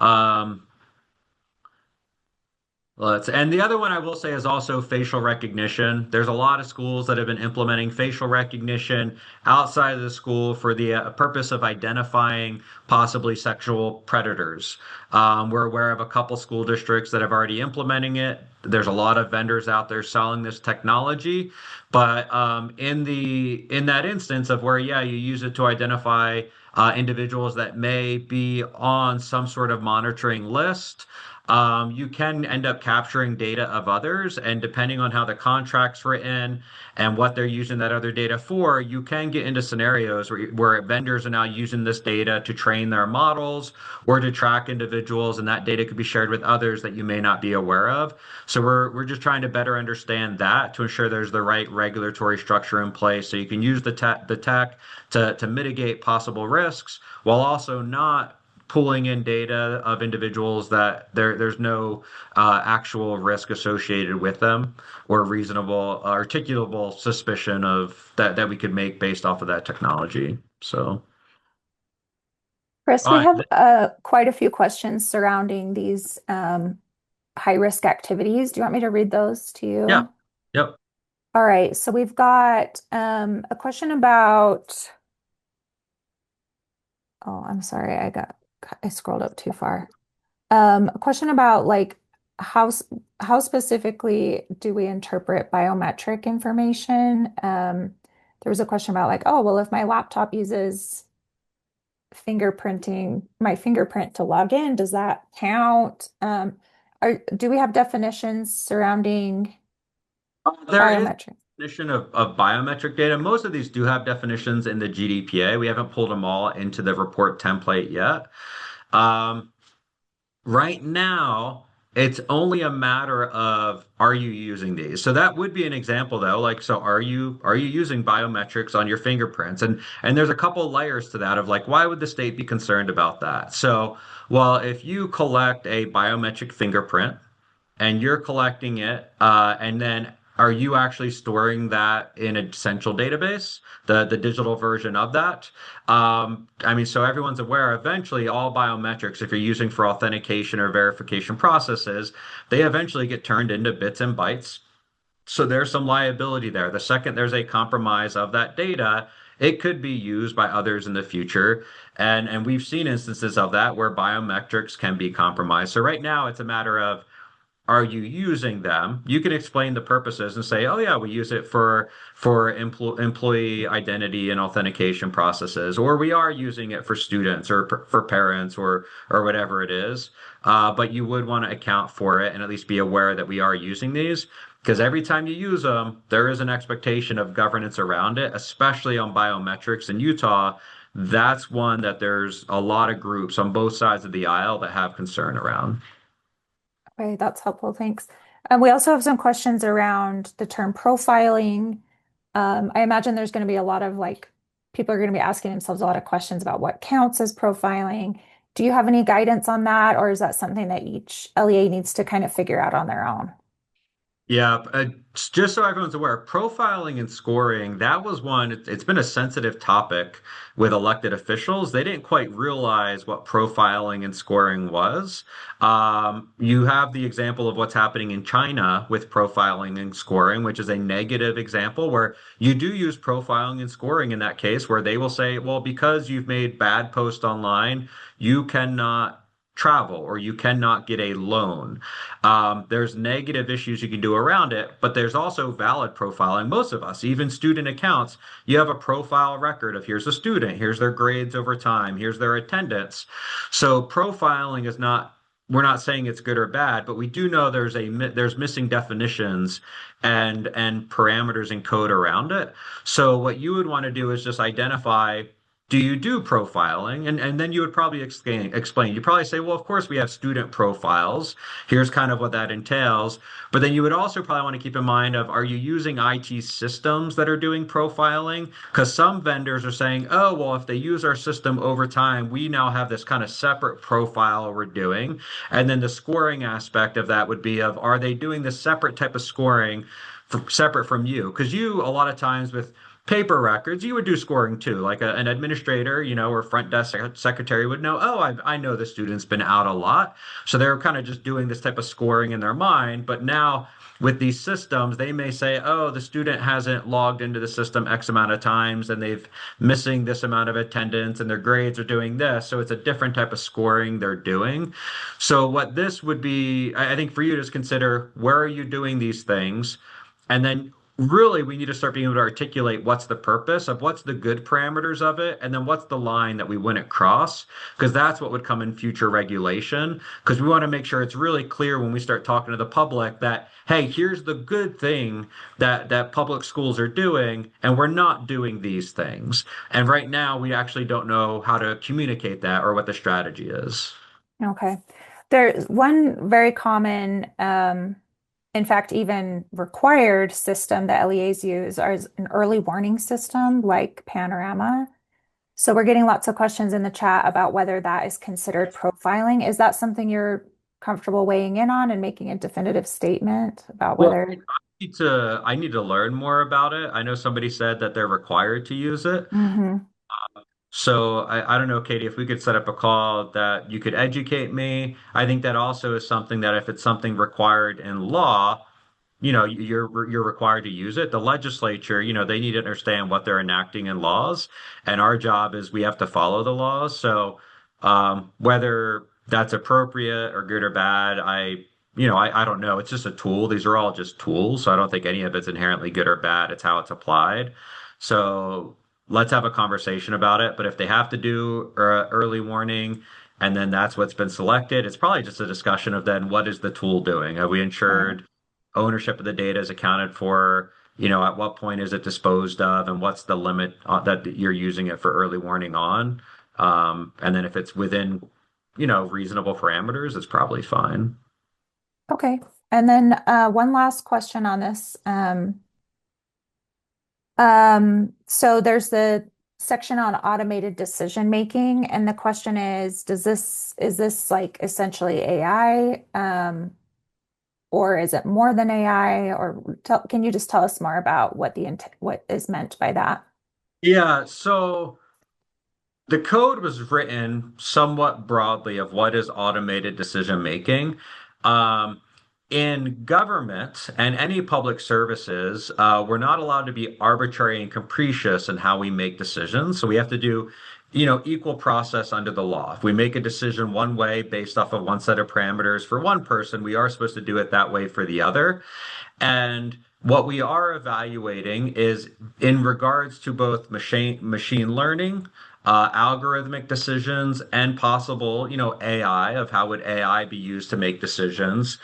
Um, and the other one I will say is also facial recognition. There's a lot of schools that have been implementing facial recognition outside of the school for the purpose of identifying possibly sexual predators. We're aware of a couple school districts that have already implementing it. There's a lot of vendors out there selling this technology, but in that instance of where, yeah, you use it to identify individuals that may be on some sort of monitoring list. You can end up capturing data of others, and depending on how the contract's written and what they're using that other data for, you can get into scenarios where vendors are now using this data to train their models or to track individuals, and that data could be shared with others that you may not be aware of. So we're just trying to better understand that to ensure there's the right regulatory structure in place so you can use the tech to mitigate possible risks while also not pulling in data of individuals that there's no actual risk associated with them or reasonable articulable suspicion of that we could make based off of that technology. So Chris, we Uh, have quite a few questions surrounding these high risk activities. Do you want me to read those to yeah. you? Yep. All right, so we've got a question about, oh, I'm sorry, I scrolled up too far. A question about like how how specifically do we interpret biometric information? There was a question about like, oh, well, if my laptop uses my fingerprint to log in, does that count? Do we have definitions surrounding There is a biometric? definition of biometric data. Most of these do have definitions in the GDPA. We haven't pulled them all into the report template yet. Um, right now, it's only a matter of are you using these? So that would be an example though. Like, so are you using biometrics on your fingerprints? And there's a couple layers to that of like, why would the state be concerned about that? So, well, if you collect a biometric fingerprint, and you're collecting it, and then are you actually storing that in a central database, the digital version of that? I mean, so everyone's aware, eventually all biometrics, if you're using for authentication or verification processes, they eventually get turned into bits and bytes. So there's some liability there. The second there's a compromise of that data, it could be used by others in the future. And we've seen instances of that where biometrics can be compromised. So right now it's a matter of are you using them? You can explain the purposes and say, "Oh yeah, we use it for employee identity and authentication processes, or we are using it for students or for parents or whatever it is." But you would want to account for it and at least be aware that we are using these because every time you use them, there is an expectation of governance around it, especially on biometrics in Utah. That's one that there's a lot of groups on both sides of the aisle that have concern around. Okay, that's helpful. Thanks. We also have some questions around the term profiling. I imagine there's going to be a lot of like people are going to be asking themselves a lot of questions about what counts as profiling. Do you have any guidance on that, or is that something that each LEA needs to kind of figure out on their own? Yeah, just so everyone's aware, profiling and scoring, that was one, it's been a sensitive topic with elected officials. They didn't quite realize what profiling and scoring was. You have the example of what's happening in China with profiling and scoring, which is a negative example where you do use profiling and scoring in that case, where they will say, well, because you've made bad posts online, you cannot travel or you cannot get a loan. There's negative issues you can do around it, but there's also valid profiling. Most of us, even student accounts, you have a profile record of here's a student, here's their grades over time, here's their attendance. So profiling is not, we're not saying it's good or bad, but we do know there's missing definitions and parameters in code around it. So what you would want to do is just identify do you do profiling? And then you would probably explain. You probably say, well, of course we have student profiles. Here's kind of what that entails. But then you would also probably want to keep in mind of are you using IT systems that are doing profiling? Because some vendors are saying, oh, well, if they use our system over time, we now have this kind of separate profile we're doing. And then the scoring aspect of that would be of are they doing this separate type of scoring separate from you? Because you, a lot of times with paper records, you would do scoring too. Like an administrator, or front desk secretary would know, oh, I know the student's been out a lot. So they're kind of just doing this type of scoring in their mind. But now with these systems, they may say, oh, the student hasn't logged into the system X amount of times and they've missing this amount of attendance and their grades are doing this. So it's a different type of scoring they're doing. So what this would be, I think for you to just consider where are you doing these things? And then really we need to start being able to articulate what's the purpose of what's the good parameters of it, and then what's the line that we wouldn't cross, because that's what would come in future regulation. Because we want to make sure it's really clear when we start talking to the public that, hey, here's the good thing that public schools are doing, and we're not doing these things. And right now we actually don't know how to communicate that or what the strategy is. Okay. There's one very common, in fact, even required system that LEAs use is an early warning system like Panorama. So we're getting lots of questions in the chat about whether that is considered profiling. Is that something you're comfortable weighing in on and making a definitive statement about Well, whether? I need to learn more about it. I know somebody said that they're required to use it. Mhm. So I don't know, Katie, if we could set up a call that you could educate me. I think that also is something that if it's something required in law, you're required to use it. The legislature, they need to understand what they're enacting in laws, and our job is we have to follow the laws. So whether that's appropriate or good or bad, I don't know. It's just a tool. These are all just tools. So I don't think any of it's inherently good or bad. It's how it's applied. So let's have a conversation about it. But if they have to do early warning, and then that's what's been selected, it's probably just a discussion of then what is the tool doing? Have we Right. ensured ownership of the data is accounted for? At what point is it disposed of, and what's the limit that you're using it for early warning on? And then if it's within, reasonable parameters, it's probably fine. Okay. And then one last question on this. So there's the section on automated decision making, and the question is, is this like essentially AI, or is it more than AI? Or can you just tell us more about what is meant by that? Yeah, so the code was written somewhat broadly of what is automated decision making. Um, in government and any public services, we're not allowed to be arbitrary and capricious in how we make decisions. So we have to do, equal process under the law. If we make a decision one way based off of one set of parameters for one person, we are supposed to do it that way for the other. And what we are evaluating is in regards to both machine learning, algorithmic decisions, and possible, AI of how would AI be used to make decisions.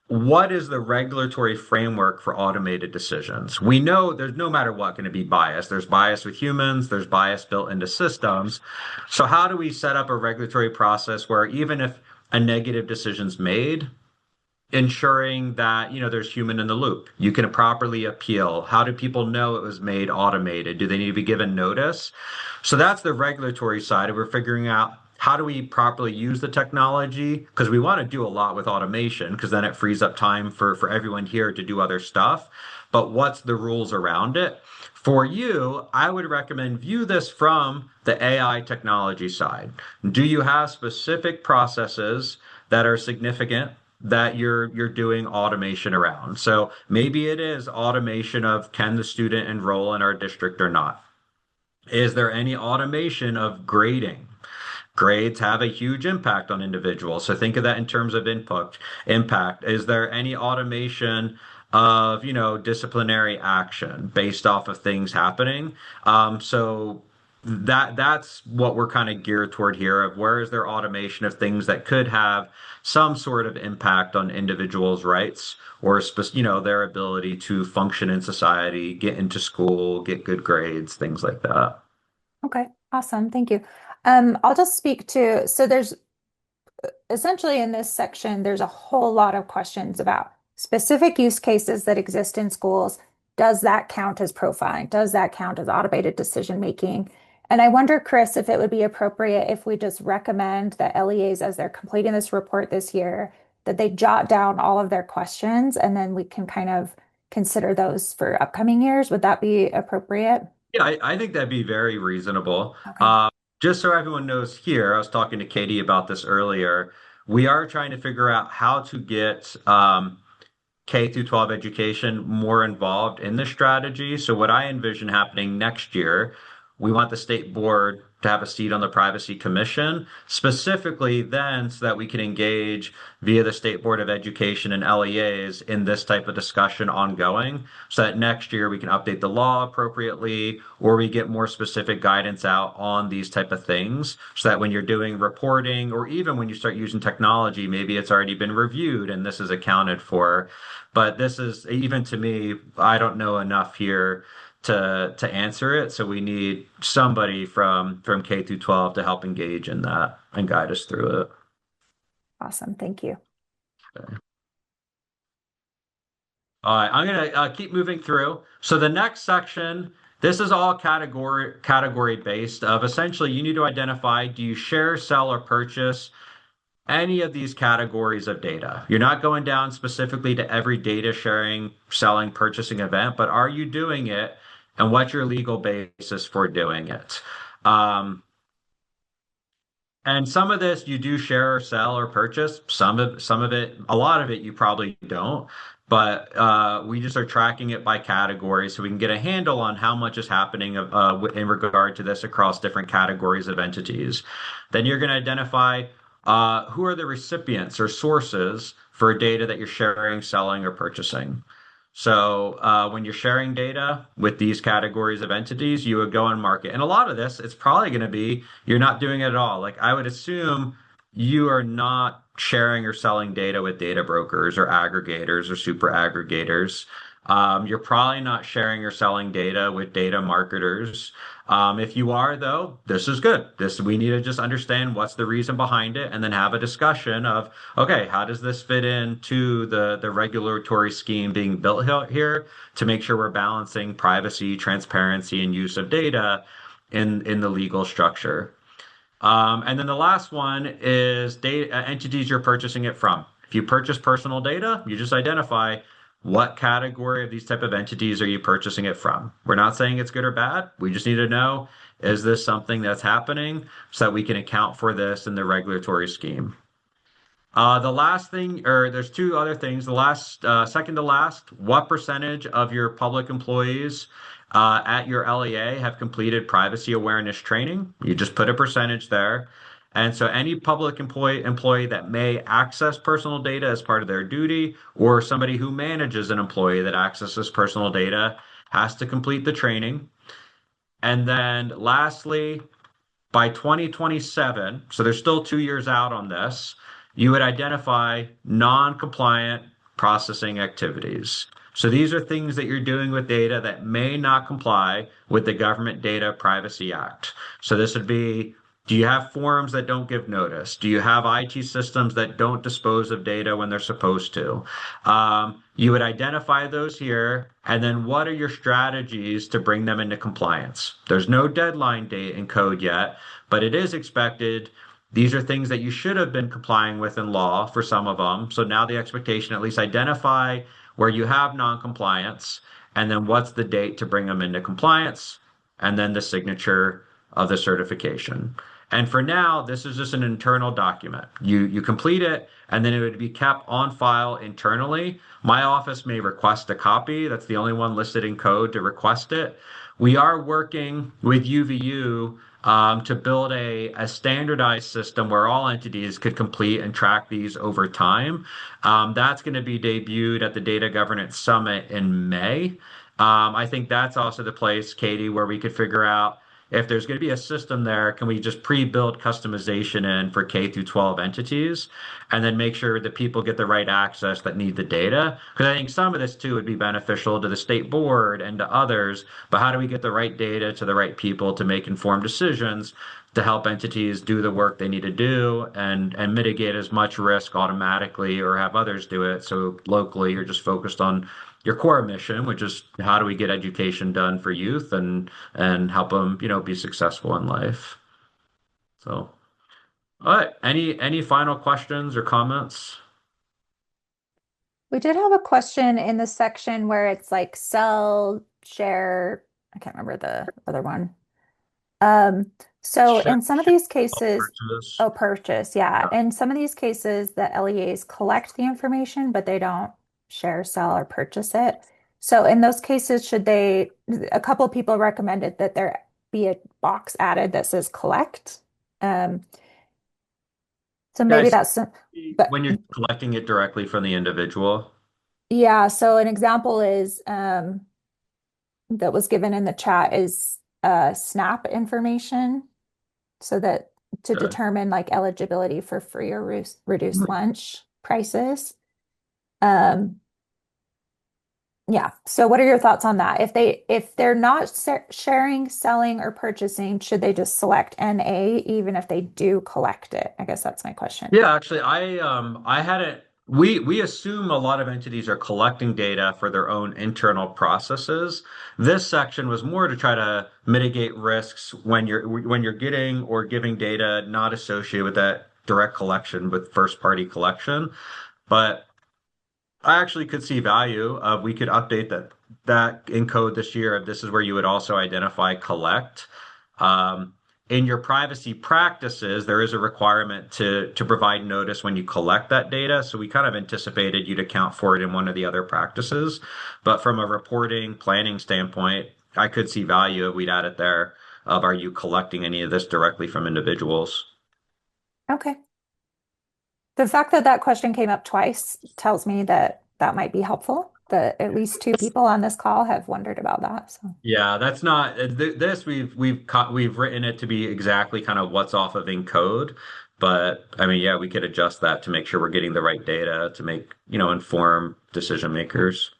What is the regulatory framework for automated decisions? We know there's no matter what going to be bias. There's bias with humans, there's bias built into systems. So how do we set up a regulatory process where even if a negative decision's made, ensuring that there's human in the loop, you can properly appeal? How do people know it was made automated? Do they need to be given notice? So that's the regulatory side, and we're figuring out how do we properly use the technology, because we want to do a lot with automation because then it frees up time for everyone here to do other stuff. But what's the rules around it? For you, I would recommend view this from the AI technology side. Do you have specific processes that are significant that you're doing automation around? So maybe it is automation of can the student enroll in our district or not? Is there any automation of grading? Grades have a huge impact on individuals. So think of that in terms of impact. Is there any automation of, disciplinary action based off of things happening? So that's what we're kind of geared toward here of where is there automation of things that could have some sort of impact on individuals' rights or their ability to function in society, get into school, get good grades, things like that. Okay, awesome. Thank you. I'll just speak to, so there's essentially in this section, there's a whole lot of questions about specific use cases that exist in schools. Does that count as profiling? Does that count as automated decision making? And I wonder, Chris, if it would be appropriate if we just recommend that LEAs, as they're completing this report this year, that they jot down all of their questions and then we can kind of consider those for upcoming years. Would that be appropriate? Yeah, I think that'd be very reasonable. Okay. Just so everyone knows here, I was talking to Katie about this earlier. We are trying to figure out how to get K through 12 education more involved in the strategy. So what I envision happening next year, we want the state board to have a seat on the privacy commission, specifically then so that we can engage via the State Board of Education and LEAs in this type of discussion ongoing, so that next year we can update the law appropriately or we get more specific guidance out on these type of things so that when you're doing reporting or even when you start using technology, maybe it's already been reviewed and this is accounted for. But this is, even to me, I don't know enough here to answer it. So we need somebody from K through 12 to help engage in that and guide us through it. Awesome. Thank you. All right, I'm gonna keep moving through. So the next section, this is all category based of essentially you need to identify, do you share, sell, or purchase any of these categories of data? You're not going down specifically to every data sharing, selling, purchasing event, but are you doing it and what's your legal basis for doing it? Um, and some of this you do share or sell or purchase. Some of it, a lot of it you probably don't. But we just are tracking it by category so we can get a handle on how much is happening in regard to this across different categories of entities. Then you're going to identify who are the recipients or sources for data that you're sharing, selling, or purchasing. So when you're sharing data with these categories of entities, you would go and market. And a lot of this, it's probably going to be you're not doing it at all. Like I would assume you are not sharing or selling data with data brokers or aggregators or super aggregators. You're probably not sharing or selling data with data marketers. If you are, though, this is good. This we need to just understand what's the reason behind it and then have a discussion of, okay, how does this fit into the regulatory scheme being built here to make sure we're balancing privacy, transparency, and use of data in the legal structure. And then the last one is data entities you're purchasing it from. If you purchase personal data, you just identify what category of these type of entities are you purchasing it from. We're not saying it's good or bad. We just need to know, is this something that's happening so that we can account for this in the regulatory scheme. The last thing, or there's two other things. The last, second to last, what percentage of your public employees at your LEA have completed privacy awareness training? You just put a percentage there. And so any public employee that may access personal data as part of their duty, or somebody who manages an employee that accesses personal data has to complete the training. And then lastly, by 2027, so there's still 2 years out on this, you would identify non-compliant processing activities. So these are things that you're doing with data that may not comply with the Government Data Privacy Act. So this would be, do you have forms that don't give notice? Do you have IT systems that don't dispose of data when they're supposed to? You would identify those here, and then what are your strategies to bring them into compliance? There's no deadline date in code yet, but it is expected. These are things that you should have been complying with in law for some of them. So now the expectation, at least identify where you have non-compliance, and then what's the date to bring them into compliance, and then the signature of the certification. And for now, this is just an internal document. You complete it, and then it would be kept on file internally. My office may request a copy. That's the only one listed in code to request it. We are working with UVU to build a standardized system where all entities could complete and track these over time. That's going to be debuted at the Data Governance Summit in May. I think that's also the place, Katie, where we could figure out if there's going to be a system there, can we just pre-build customization in for K through 12 entities and then make sure that people get the right access that need the data? Because I think some of this too would be beneficial to the state board and to others, but how do we get the right data to the right people to make informed decisions to help entities do the work they need to do and mitigate as much risk automatically or have others do it. So locally, you're just focused on your core mission, which is how do we get education done for youth and help them, be successful in life. So, all right. Any final questions or comments? We did have a question in the section where it's like sell, share. I can't remember the other one. Um, so Share, in some of these cases, purchase. oh, purchase, yeah. In some of these cases, the LEAs collect the information, but they don't share, sell, or purchase it. So in those cases, a couple of people recommended that there be a box added that says collect. Um, so Yeah, I maybe that's, see but when you're collecting it directly from the individual. yeah, so an example is that was given in the chat is SNAP information so that to Okay. determine like eligibility for free or reduced lunch prices. Um, yeah. So what are your thoughts on that? If they're not sharing, selling, or purchasing, should they just select NA even if they do collect it? I guess that's my question. Yeah, actually, I hadn't. We assume a lot of entities are collecting data for their own internal processes. This section was more to try to mitigate risks when you're getting or giving data not associated with that direct collection with first party collection. But I actually could see value of we could update that in code this year. This is where you would also identify collect. in your privacy practices, there is a requirement to provide notice when you collect that data. So we kind of anticipated you'd account for it in one of the other practices. But from a reporting planning standpoint, I could see value if we'd add it there of are you collecting any of this directly from individuals? Okay. The fact that that question came up twice tells me that that might be helpful, that at least two people on this call have wondered about that. So, Yeah, that's not this we've written it to be exactly kind of what's off of encode. But I mean, yeah, we could adjust that to make sure we're getting the right data to make, inform decision makers.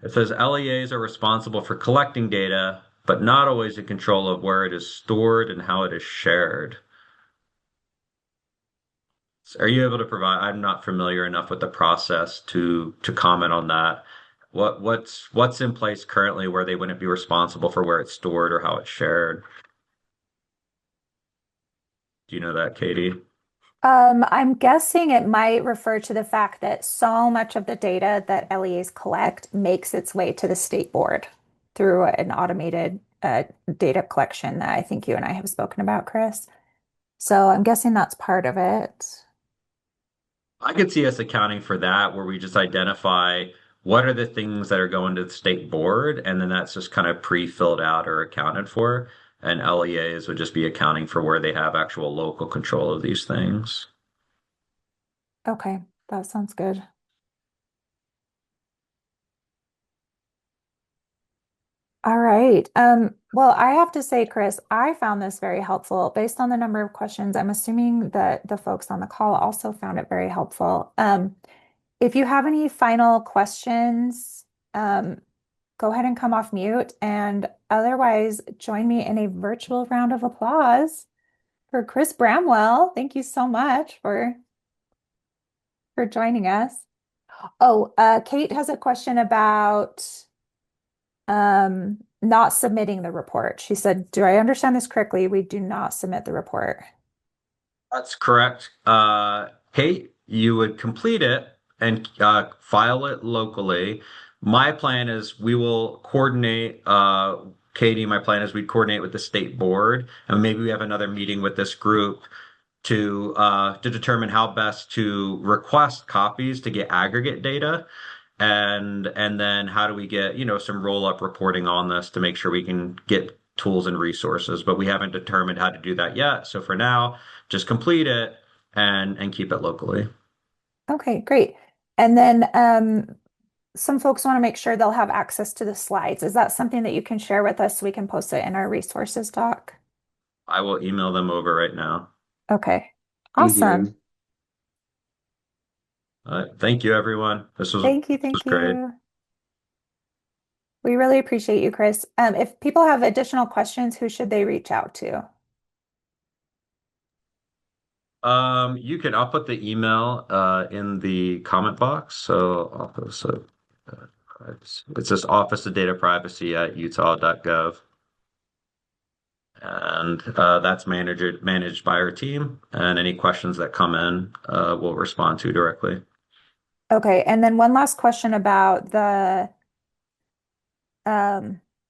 It says LEAs are responsible for collecting data, but not always in control of where it is stored and how it is shared. Are you able to provide? I'm not familiar enough with the process to comment on that. What's in place currently where they wouldn't be responsible for where it's stored or how it's shared? Do you know that, Katie? I'm guessing it might refer to the fact that so much of the data that LEAs collect makes its way to the state board through an automated data collection that I think you and I have spoken about, Chris. So I'm guessing that's part of it. I could see us accounting for that where we just identify what are the things that are going to the state board, and then that's just kind of pre-filled out or accounted for. And LEAs would just be accounting for where they have actual local control of these things. Okay, that sounds good. All right. Well, I have to say, Chris, I found this very helpful. Based on the number of questions, I'm assuming that the folks on the call also found it very helpful. If you have any final questions, go ahead and come off mute. And otherwise, join me in a virtual round of applause for Chris Bramwell. Thank you so much for joining us. Oh, Kate has a question about not submitting the report. She said, "Do I understand this correctly? We do not submit the report." That's correct. Kate, you would complete it and file it locally. My plan is we will coordinate, Katie, my plan is we'd coordinate with the state board, and maybe we have another meeting with this group to determine how best to request copies to get aggregate data. And then how do we get, some roll-up reporting on this to make sure we can get tools and resources, but we haven't determined how to do that yet. So for now, just complete it and keep it locally. Okay, great. And then some folks want to make sure they'll have access to the slides. Is that something that you can share with us so we can post it in our resources doc? I will email them over right now. Okay, Thank awesome. you. Thank you, everyone. Thank you, This was thank great. you. We really appreciate you, Chris. If people have additional questions, who should they reach out to? I'll put the email in the comment box. So it's just Office of Data Privacy at utah.gov. And that's managed by our team. And any questions that come in, we'll respond to directly. Okay, and then one last question about the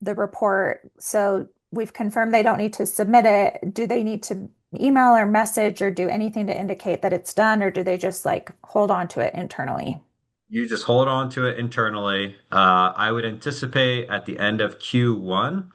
report. So we've confirmed they don't need to submit it. Do they need to email or message or do anything to indicate that it's done, or do they just like hold on to it internally? You just hold on to it internally. I would anticipate at the end of Q1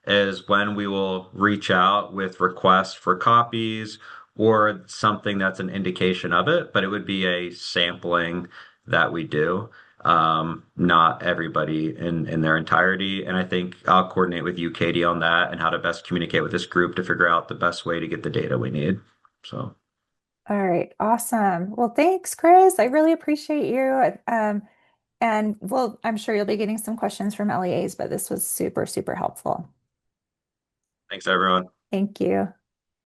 is when we will reach out with requests for copies or something that's an indication of it, but it would be a sampling that we do. Not everybody in their entirety. And I think I'll coordinate with you, Katie, on that and how to best communicate with this group to figure out the best way to get the data we need. So All right, awesome. Well, thanks, Chris. I really appreciate you. And well, I'm sure you'll be getting some questions from LEAs, but this was super, super helpful. thanks, everyone. Thank you.